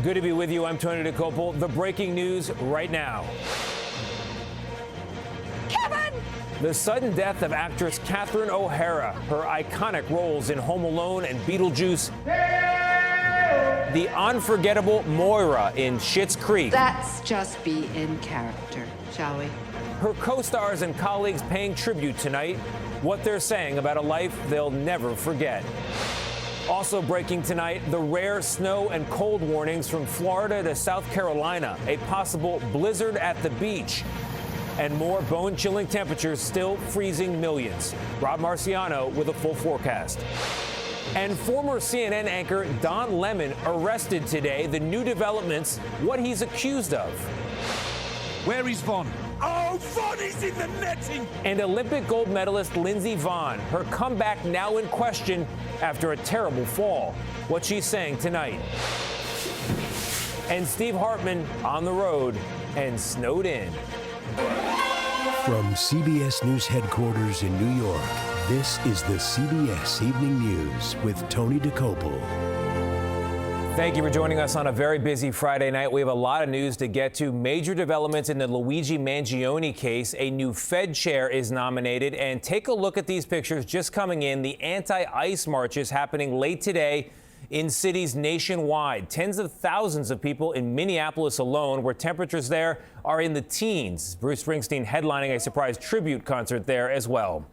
Good to be with you. I'm Tony DeCopel. The breaking news right now. Kevin! The sudden death of actress Catherine O'Hara, her iconic roles in Home Alone and Beetlejuice. The unforgettable Moira in Schitt's Creek. Let's just be in character, shall we? Her co-stars and colleagues paying tribute tonight. What they're saying about a life they'll never forget. Also breaking tonight, the rare snow and cold warnings from Florida to South Carolina. A possible blizzard at the beach. And more bone-chilling temperatures still freezing millions. Rob Marciano with a full forecast. And former CNN anchor Don Lemon arrested today. The new developments, what he's accused of. Where is Vaughn? Oh, Vaughn is in the netting! And Olympic gold medalist Lindsey Vonn, her comeback now in question after a terrible fall. What she's saying tonight. And Steve Hartman on the road and snowed in. From CBS News headquarters in New York, this is the CBS Evening News with Tony DeCopel. Thank you for joining us on a very busy Friday night. We have a lot of news to get to. Major developments in the Luigi Mangione case. A new Fed chair is nominated. And take a look at these pictures just coming in. The anti-ICE marches happening late today in cities nationwide. Tens of thousands of people in Minneapolis alone, where temperatures there are in the teens. Bruce Springsteen headlining a surprise tribute concert there as well.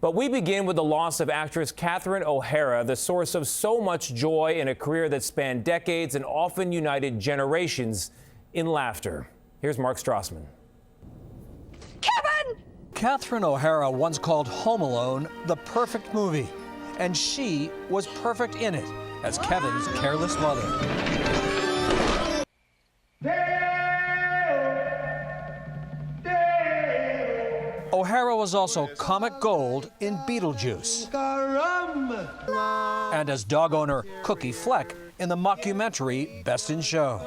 But we begin with the loss of actress Catherine O'Hara, the source of so much joy in a career that spanned decades and often united generations in laughter. Here's Mark Strassman. Kevin! Catherine O'Hara once called Home Alone the perfect movie, and she was perfect in it as Kevin's careless mother. O'Hara was also comic gold in Beetlejuice, and as dog owner Cookie Fleck in the mockumentary Best in Show.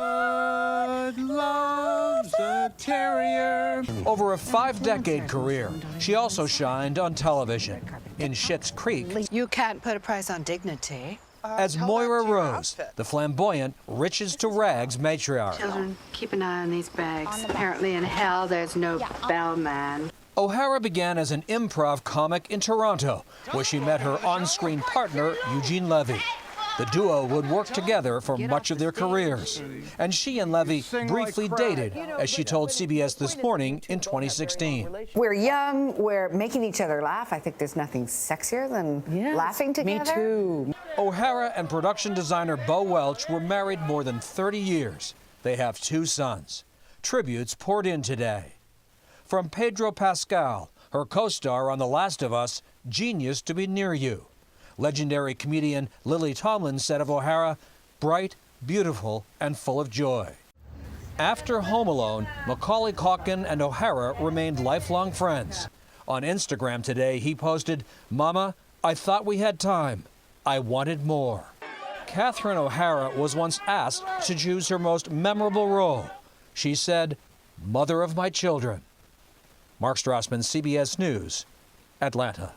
Loves a terrier. Over a 5-decade career, she also shined on television in Schitt's Creek. You can't put a price on dignity. As Moira Rose, the flamboyant riches to rags matriarch. Children, keep an eye on these bags. Apparently in hell there's no bellman. O'Hara began as an improv comic in Toronto, where she met her on-screen partner, Eugene Levy. The duo would work together for much of their careers. And she and Levy briefly dated, as she told CBS This Morning in 2016. We're young, we're making each other laugh. I think there's nothing sexier than laughing together. Me too. O'Hara and production designer Bo Welch were married more than 30 years. They have 2 sons. Tributes poured in today. From Pedro Pascal, her co-star on The Last of Us, genius to be near you. Legendary comedian Lily Tomlin said of O'Hara, bright, beautiful, and full of joy. After Home Alone, Macaulay Culkin and O'Hara remained lifelong friends. On Instagram today, he posted, "Mama, I thought we had time. I wanted more." Catherine O'Hara was once asked to choose her most memorable role. She said, "Mother of my children." Mark Strassman, CBS News, Atlanta.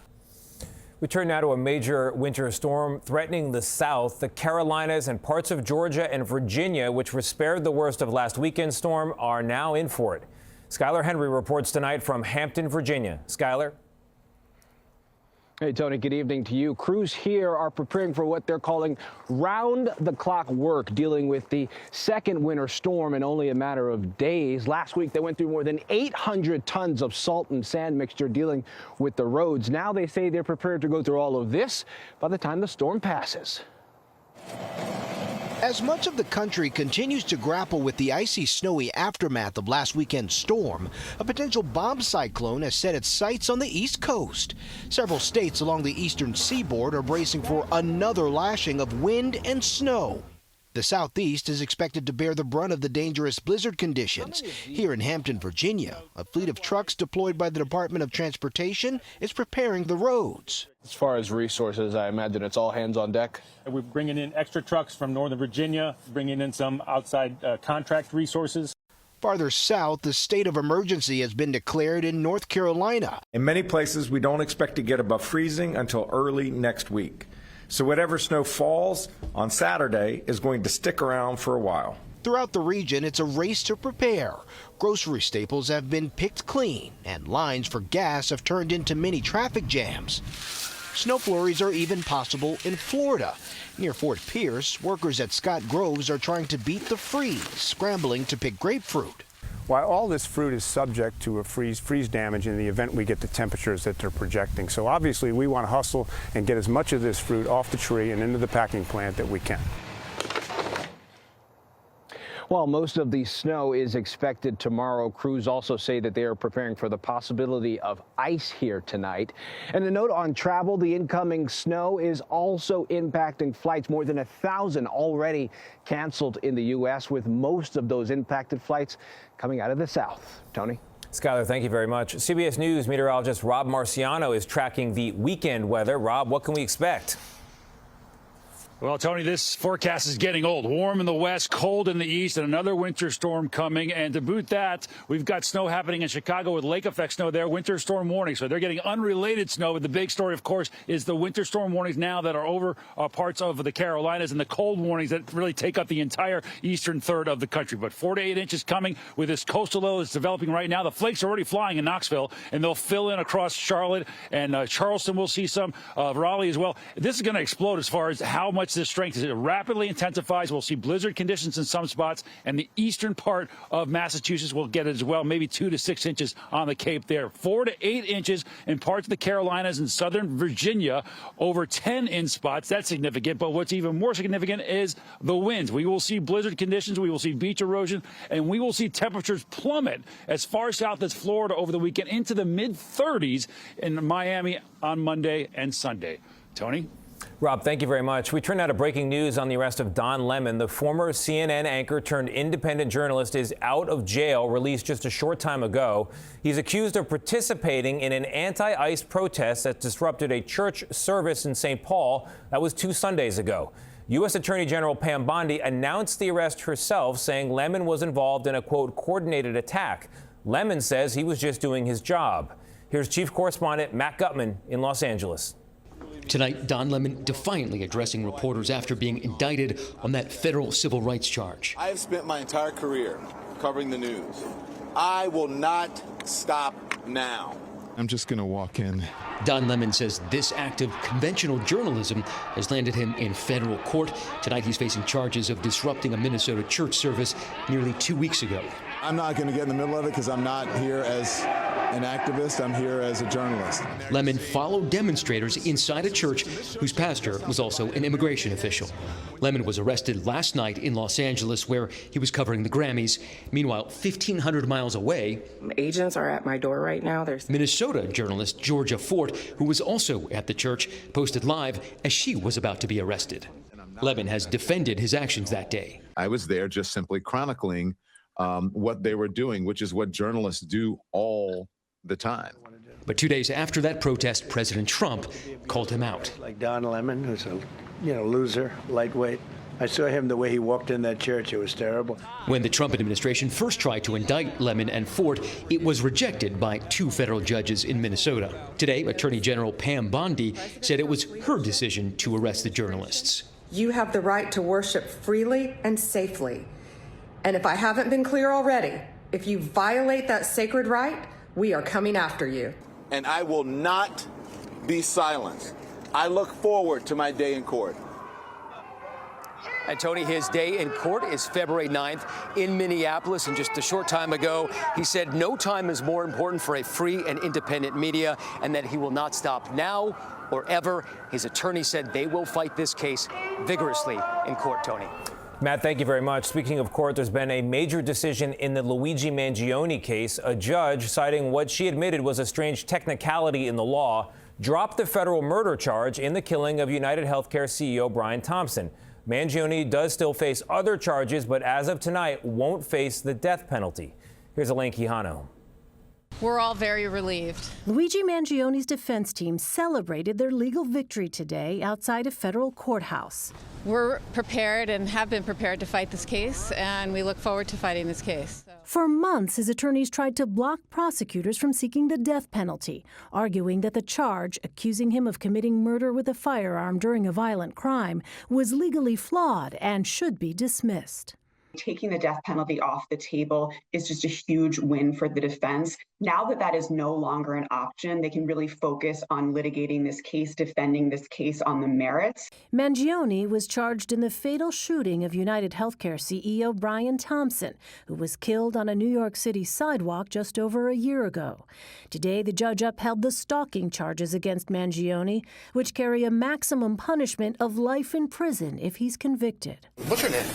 We turn now to a major winter storm threatening the South. The Carolinas and parts of Georgia and Virginia, which were spared the worst of last weekend's storm, are now in for it. Skylar Henry reports tonight from Hampton, Virginia. Skylar. Hey, Tony, good evening to you. Crews here are preparing for what they're calling round-the-clock work, dealing with the second winter storm in only a matter of days. Last week, they went through more than 800 tons of salt and sand mixture dealing with the roads. Now they say they're prepared to go through all of this by the time the storm passes. As much of the country continues to grapple with the icy, snowy aftermath of last weekend's storm, a potential bomb cyclone has set its sights on the East Coast. Several states along the eastern seaboard are bracing for another lashing of wind and snow. The Southeast is expected to bear the brunt of the dangerous blizzard conditions. Here in Hampton, Virginia, a fleet of trucks deployed by the Department of Transportation is preparing the roads. As far as resources, I imagine it's all hands on deck. We're bringing in extra trucks from Northern Virginia, bringing in some outside contract resources. Farther south, the state of emergency has been declared in North Carolina. In many places, we don't expect to get above freezing until early next week. So whatever snow falls on Saturday is going to stick around for a while. Throughout the region, it's a race to prepare. Grocery staples have been picked clean, and lines for gas have turned into mini traffic jams. Snow flurries are even possible in Florida. Near Fort Pierce, workers at Scott Groves are trying to beat the freeze, scrambling to pick grapefruit. While all this fruit is subject to a freeze damage in the event we get the temperatures that they're projecting. So obviously we want to hustle and get as much of this fruit off the tree and into the packing plant that we can. While most of the snow is expected tomorrow, crews also say that they are preparing for the possibility of ice here tonight. And a note on travel, the incoming snow is also impacting flights. More than 1,000 already canceled in the U.S., with most of those impacted flights coming out of the south. Tony? Skylar, thank you very much. CBS News meteorologist Rob Marciano is tracking the weekend weather. Rob, what can we expect? Well, Tony, this forecast is getting old. Warm in the west, cold in the east, and another winter storm coming. And to boot that, we've got snow happening in Chicago with lake effect snow there, winter storm warning. So they're getting unrelated snow. But the big story, of course, is the winter storm warnings now that are over parts of the Carolinas, and the cold warnings that really take up the entire eastern third of the country. But 4 to 8 inches coming with this coastal low that's developing right now. The flakes are already flying in Knoxville, and they'll fill in across Charlotte, and Charleston will see some, Raleigh as well. This is going to explode as far as how much this strength is. It rapidly intensifies. We'll see blizzard conditions in some spots, and the eastern part of Massachusetts will get it as well, maybe 2 to 6 inches on the Cape there. 4 to 8 inches in parts of the Carolinas and southern Virginia, over 10 in spots. That's significant, but what's even more significant is the winds. We will see blizzard conditions, we will see beach erosion, and we will see temperatures plummet as far south as Florida over the weekend into the mid-30s in Miami on Monday and Sunday. Tony? Rob, thank you very much. We turn now to breaking news on the arrest of Don Lemon. The former CNN anchor turned independent journalist is out of jail, released just a short time ago. He's accused of participating in an anti-ICE protest that disrupted a church service in St. Paul. That was 2 Sundays ago. U.S. Attorney General Pam Bondi announced the arrest herself, saying Lemon was involved in a, quote, coordinated attack. Lemon says he was just doing his job. Here's Chief Correspondent Matt Gutman in Los Angeles. Tonight, Don Lemon defiantly addressing reporters after being indicted on that federal civil rights charge. I have spent my entire career covering the news. I will not stop now. I'm just going to walk in. Don Lemon says this act of conventional journalism has landed him in federal court. Tonight, he's facing charges of disrupting a Minnesota church service nearly 2 weeks ago. I'm not going to get in the middle of it because I'm not here as an activist. I'm here as a journalist. Lemon followed demonstrators inside a church whose pastor was also an immigration official. Lemon was arrested last night in Los Angeles, where he was covering the Grammys. Meanwhile, 1,500 miles away, agents are at my door right now. There's Minnesota journalist Georgia Fort, who was also at the church, posted live as she was about to be arrested. Lemon has defended his actions that day. I was there just simply chronicling what they were doing, which is what journalists do all the time. But 2 days after that protest, President Trump called him out. Like Don Lemon, who's a loser, lightweight. I saw him the way he walked in that church. It was terrible. When the Trump administration first tried to indict Lemon and Ford, it was rejected by 2 federal judges in Minnesota. Today, Attorney General Pam Bondi said it was her decision to arrest the journalists. You have the right to worship freely and safely. And if I haven't been clear already, if you violate that sacred right, we are coming after you. And I will not be silenced. I look forward to my day in court. And Tony, his day in court is February 9th in Minneapolis. And just a short time ago, he said no time is more important for a free and independent media, and that he will not stop now or ever. His attorney said they will fight this case vigorously in court, Tony. Matt, thank you very much. Speaking of court, there's been a major decision in the Luigi Mangione case. A judge, citing what she admitted was a strange technicality in the law, dropped the federal murder charge in the killing of United Healthcare CEO Brian Thompson. Mangione does still face other charges, but as of tonight, won't face the death penalty. Here's Elaine Quijano. We're all very relieved. Luigi Mangioni's defense team celebrated their legal victory today outside a federal courthouse. We're prepared and have been prepared to fight this case, and we look forward to fighting this case. For months, his attorneys tried to block prosecutors from seeking the death penalty, arguing that the charge accusing him of committing murder with a firearm during a violent crime was legally flawed and should be dismissed. Taking the death penalty off the table is just a huge win for the defense. Now that that is no longer an option, they can really focus on litigating this case, defending this case on the merits. Mangioni was charged in the fatal shooting of United Healthcare CEO Brian Thompson, who was killed on a New York City sidewalk just over a year ago. Today, the judge upheld the stalking charges against Mangioni, which carry a maximum punishment of life in prison if he's convicted. What's your name?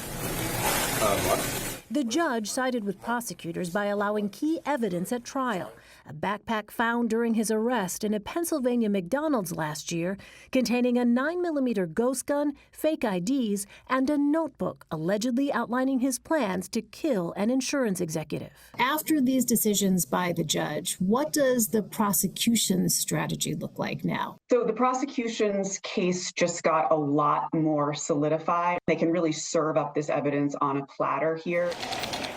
What? The judge sided with prosecutors by allowing key evidence at trial. A backpack found during his arrest in a Pennsylvania McDonald's last year containing a 9mm ghost gun, fake IDs, and a notebook allegedly outlining his plans to kill an insurance executive. After these decisions by the judge, what does the prosecution's strategy look like now? So the prosecution's case just got a lot more solidified. They can really serve up this evidence on a platter here.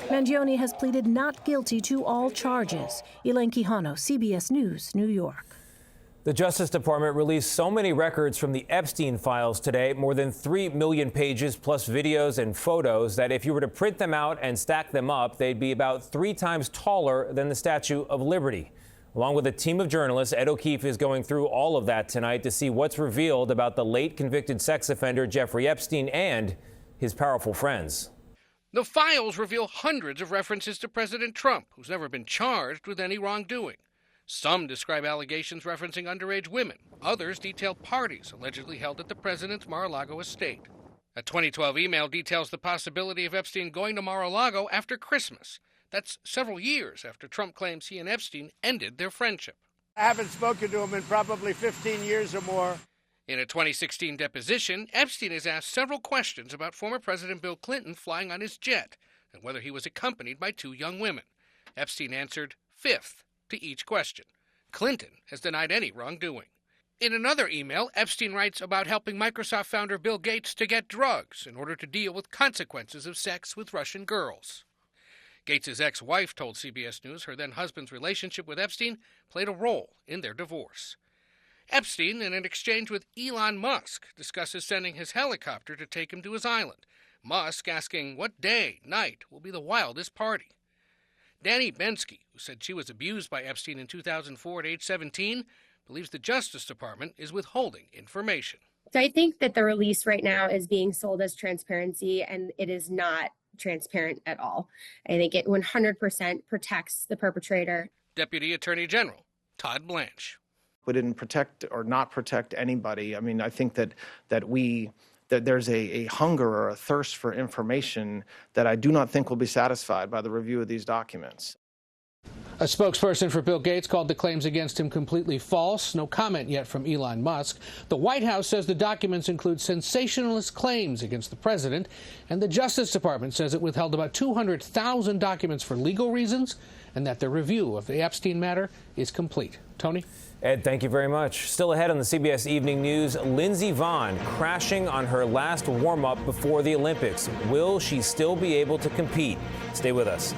Mangioni has pleaded not guilty to all charges. Elaine Quijano, CBS News, New York. The Justice Department released so many records from the Epstein files today, more than 3 million pages plus videos and photos, that if you were to print them out and stack them up, they'd be about 3 times taller than the Statue of Liberty. Along with a team of journalists, Ed O'Keefe is going through all of that tonight to see what's revealed about the late convicted sex offender Jeffrey Epstein and his powerful friends. The files reveal hundreds of references to President Trump, who's never been charged with any wrongdoing. Some describe allegations referencing underage women. Others detail parties allegedly held at the president's Mar-a-Lago estate. A 2012 email details the possibility of Epstein going to Mar-a-Lago after Christmas. That's several years after Trump claims he and Epstein ended their friendship. I haven't spoken to him in probably 15 years or more. In a 2016 deposition, Epstein is asked several questions about former President Bill Clinton flying on his jet and whether he was accompanied by 2 young women. Epstein answered fifth to each question. Clinton has denied any wrongdoing. In another email, Epstein writes about helping Microsoft founder Bill Gates to get drugs in order to deal with consequences of sex with Russian girls. Gates' ex-wife told CBS News her then-husband's relationship with Epstein played a role in their divorce. Epstein, in an exchange with Elon Musk, discusses sending his helicopter to take him to his island. Musk asking what day, night, will be the wildest party. Danny Bensky, who said she was abused by Epstein in 2004 at age 17, believes the Justice Department is withholding information. So I think that the release right now is being sold as transparency, and it is not transparent at all. I think it 100% protects the perpetrator. Deputy Attorney General Todd Blanche. We didn't protect or not protect anybody. I mean, I think that there's a hunger or a thirst for information that I do not think will be satisfied by the review of these documents. A spokesperson for Bill Gates called the claims against him completely false. No comment yet from Elon Musk. The White House says the documents include sensationalist claims against the president, and the Justice Department says it withheld about 200,000 documents for legal reasons, and that the review of the Epstein matter is complete. Tony? Ed, thank you very much. Still ahead on the CBS Evening News, Lindsey Vonn crashing on her last warm-up before the Olympics. Will she still be able to compete? Stay with us.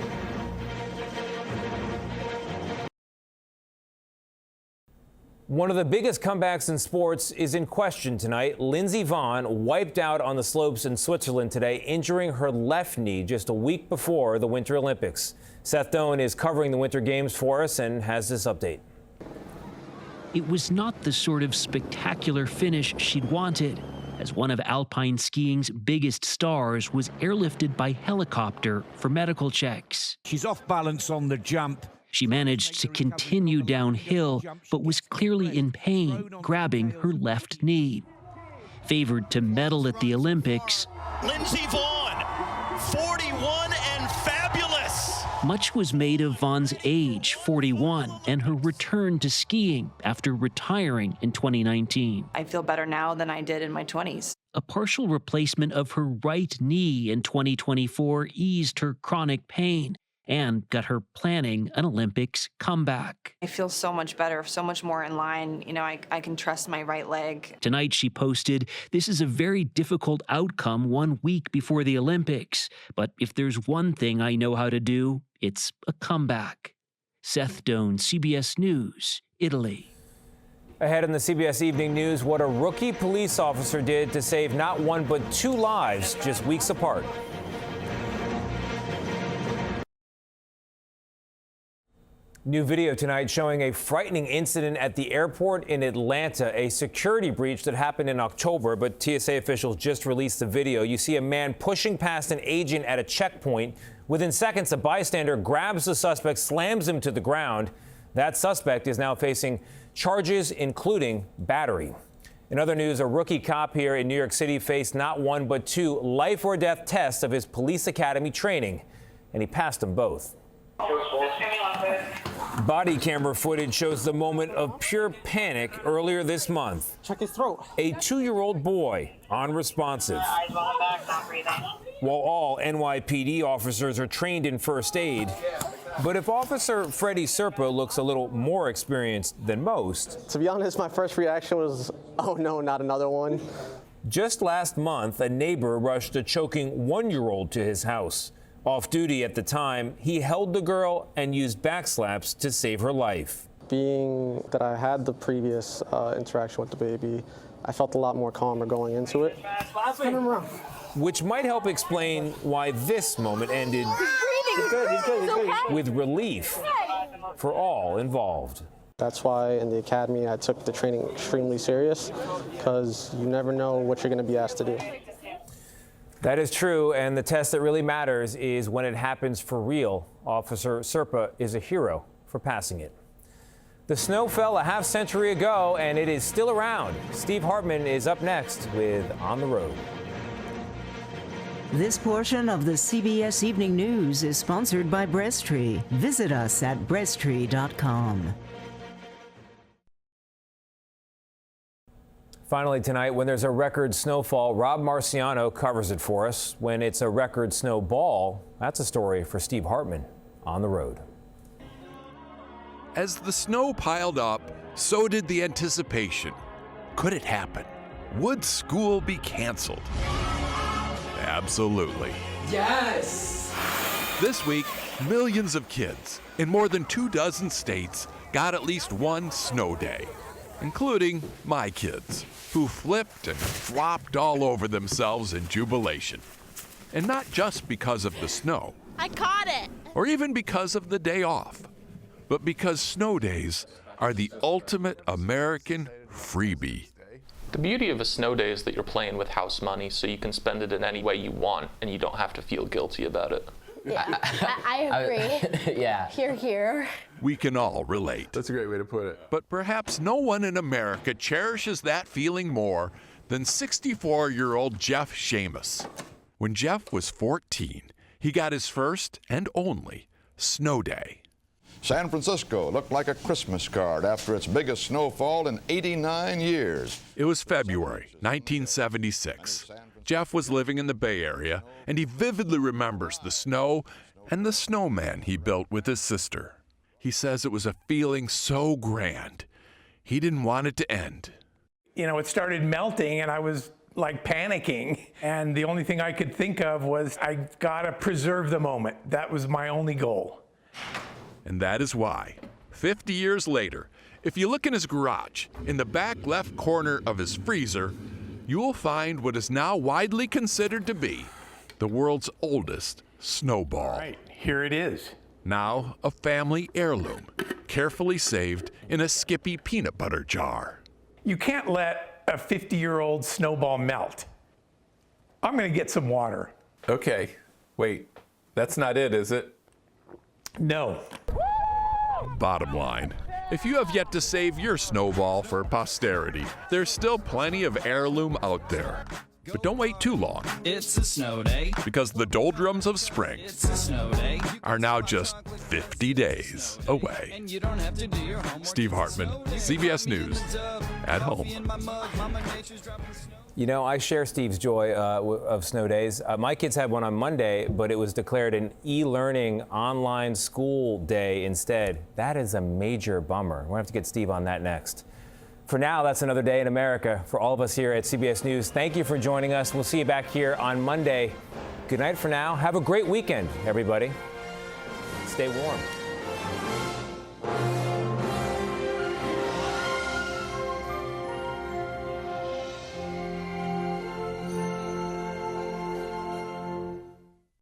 One of the biggest comebacks in sports is in question tonight. Lindsey Vonn wiped out on the slopes in Switzerland today, injuring her left knee just a week before the Winter Olympics. Seth Doan is covering the Winter Games for us and has this update. It was not the sort of spectacular finish she'd wanted, as one of alpine skiing's biggest stars was airlifted by helicopter for medical checks. She's off balance on the jump. She managed to continue downhill, but was clearly in pain, grabbing her left knee. Favored to medal at the Olympics, Lindsey Vonn, 41 and fabulous. Much was made of Vonn's age, 41, and her return to skiing after retiring in 2019. I feel better now than I did in my 20s. A partial replacement of her right knee in 2024 eased her chronic pain, and got her planning an Olympics comeback. I feel so much better, so much more in line. You know, I can trust my right leg. Tonight, she posted, "This is a very difficult outcome 1 week before the Olympics. But if there's one thing I know how to do, it's a comeback." Seth Doan, CBS News, Italy. Ahead in the CBS Evening News, what a rookie police officer did to save not one but 2 lives just weeks apart. New video tonight showing a frightening incident at the airport in Atlanta, a security breach that happened in October, but TSA officials just released the video. You see a man pushing past an agent at a checkpoint. Within seconds, a bystander grabs the suspect, slams him to the ground. That suspect is now facing charges, including battery. In other news, a rookie cop here in New York City faced not 1 but 2 life or death tests of his police academy training, and he passed them both. Body camera footage shows the moment of pure panic earlier this month. Check his throat. A 2-year-old boy unresponsive. Eyes rolling back, not breathing. While all NYPD officers are trained in first aid. But if Officer Freddie Serpa looks a little more experienced than most. To be honest, my first reaction was, oh no, not another one. Just last month, a neighbor rushed a choking 1-year-old to his house. Off duty at the time, he held the girl and used backslaps to save her life. Being that I had the previous interaction with the baby, I felt a lot more calmer going into it. Which might help explain why this moment ended with relief for all involved. That's why in the academy I took the training extremely serious, because you never know what you're going to be asked to do. That is true, and the test that really matters is when it happens for real. Officer Serpa is a hero for passing it. The snow fell a half-century ago, and it is still around. Steve Hartman is up next with On the Road. This portion of the CBS Evening News is sponsored by Breasttree. Visit us at breasttree.com. Finally tonight, when there's a record snowfall, Rob Marciano covers it for us. When it's a record snowball, that's a story for Steve Hartman on the road. As the snow piled up, so did the anticipation. Could it happen? Would school be canceled? Absolutely. Yes! This week, millions of kids in more than 24 states got at least one snow day, including my kids, who flipped and flopped all over themselves in jubilation. And not just because of the snow. I caught it! Or even because of the day off, but because snow days are the ultimate American freebie. The beauty of a snow day is that you're playing with house money, so you can spend it in any way you want, and you don't have to feel guilty about it. Yeah, I agree. Yeah. Hear, hear. We can all relate. That's a great way to put it. But perhaps no one in America cherishes that feeling more than 64-year-old Jeff Shamus. When Jeff was 14, he got his first and only snow day. San Francisco looked like a Christmas card after its biggest snowfall in 89 years. It was February 1976. Jeff was living in the Bay Area, and he vividly remembers the snow and the snowman he built with his sister. He says it was a feeling so grand, he didn't want it to end. You know, it started melting, and I was like panicking, and the only thing I could think of was I gotta preserve the moment. That was my only goal. And that is why, 50 years later, if you look in his garage, in the back left corner of his freezer, you will find what is now widely considered to be the world's oldest snowball. All right, here it is. Now a family heirloom, carefully saved in a Skippy peanut butter jar. You can't let a 50-year-old snowball melt. I'm gonna get some water. Okay, wait, that's not it, is it? No. Bottom line, if you have yet to save your snowball for posterity, there's still plenty of heirloom out there. But don't wait too long. It's a snow day. Because the doldrums of spring It's a snow day. are now just 50 days away. And you don't have to do your homework. Steve Hartman, CBS News, at home. You know, I share Steve's joy of snow days. My kids had one on Monday, but it was declared an e-learning online school day instead. That is a major bummer. We're going to have to get Steve on that next. For now, that's another day in America. For all of us here at CBS News, thank you for joining us. We'll see you back here on Monday. Good night for now. Have a great weekend, everybody. Stay warm.